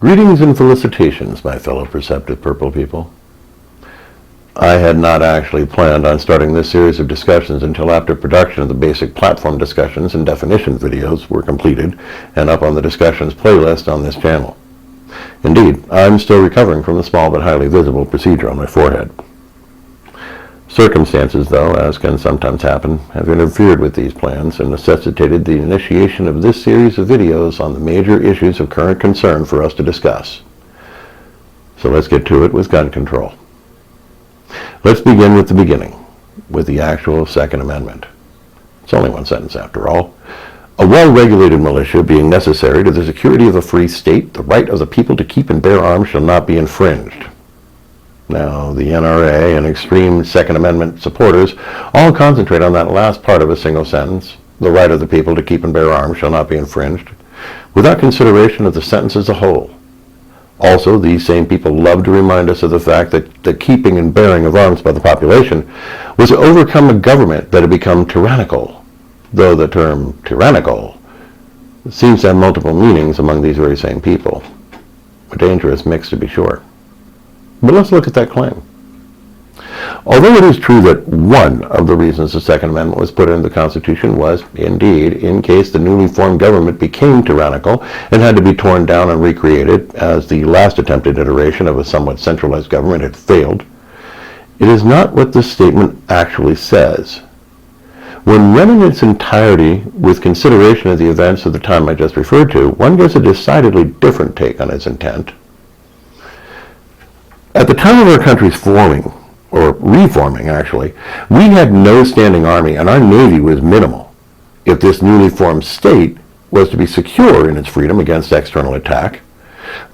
Greetings and felicitations, my fellow perceptive purple people. I had not actually planned on starting this series of discussions until after production of the basic platform discussions and definitions videos were completed and up on the discussions playlist on this channel. Indeed, I'm still recovering from the small but highly visible procedure on my forehead. Circumstances, though, as can sometimes happen, have interfered with these plans and necessitated the initiation of this series of videos on the major issues of current concern for us to discuss. So let's get to it with gun control. Let's begin with the beginning, with the actual Second Amendment. It's only one sentence after all. A well-regulated militia being necessary to the security of a free state, the right of the people to keep and bear arms shall not be infringed. Now, the NRA and extreme Second Amendment supporters all concentrate on that last part of a single sentence, the right of the people to keep and bear arms shall not be infringed, without consideration of the sentence as a whole. Also, these same people love to remind us of the fact that the keeping and bearing of arms by the population was to overcome a government that had become tyrannical, though the term tyrannical seems to have multiple meanings among these very same people. A dangerous mix, to be sure. But let's look at that claim. Although it is true that one of the reasons the Second Amendment was put into the Constitution was, indeed, in case the newly formed government became tyrannical and had to be torn down and recreated, as the last attempted iteration of a somewhat centralized government had failed, it is not what this statement actually says. When read in its entirety with consideration of the events of the time I just referred to, one gets a decidedly different take on its intent. At the time of our country's forming, or reforming actually, we had no standing army and our navy was minimal. If this newly formed state was to be secure in its freedom against external attack,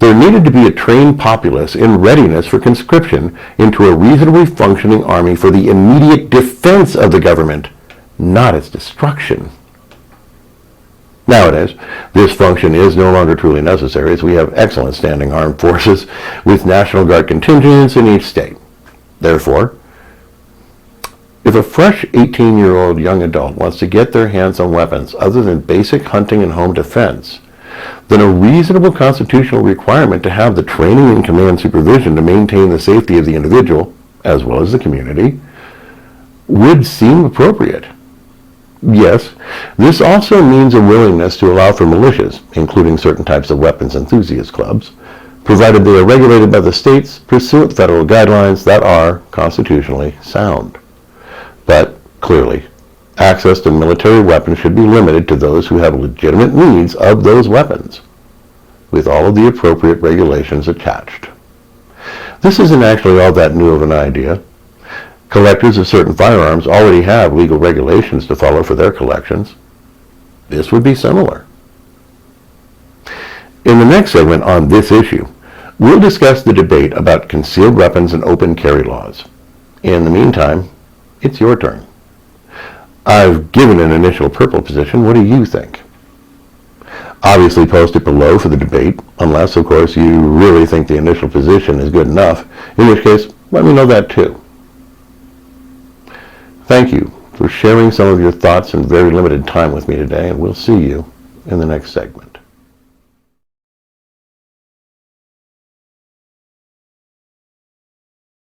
there needed to be a trained populace in readiness for conscription into a reasonably functioning army for the immediate defense of the government, not its destruction. Nowadays, this function is no longer truly necessary, as we have excellent standing armed forces with National Guard contingents in each state. Therefore, if a fresh 18-year-old young adult wants to get their hands on weapons other than basic hunting and home defense, then a reasonable constitutional requirement to have the training and command supervision to maintain the safety of the individual, as well as the community, would seem appropriate. Yes, this also means a willingness to allow for militias, including certain types of weapons enthusiast clubs, provided they are regulated by the states pursuant to federal guidelines that are constitutionally sound. But, clearly, access to military weapons should be limited to those who have legitimate needs of those weapons, with all of the appropriate regulations attached. This isn't actually all that new of an idea. Collectors of certain firearms already have legal regulations to follow for their collections. This would be similar. In the next segment on this issue, we'll discuss the debate about concealed weapons and open carry laws. In the meantime, it's your turn. I've given an initial purple position. What do you think? Obviously post it below for the debate, unless, of course, you really think the initial position is good enough, in which case, let me know that too. Thank you for sharing some of your thoughts in very limited time with me today, and we'll see you in the next segment.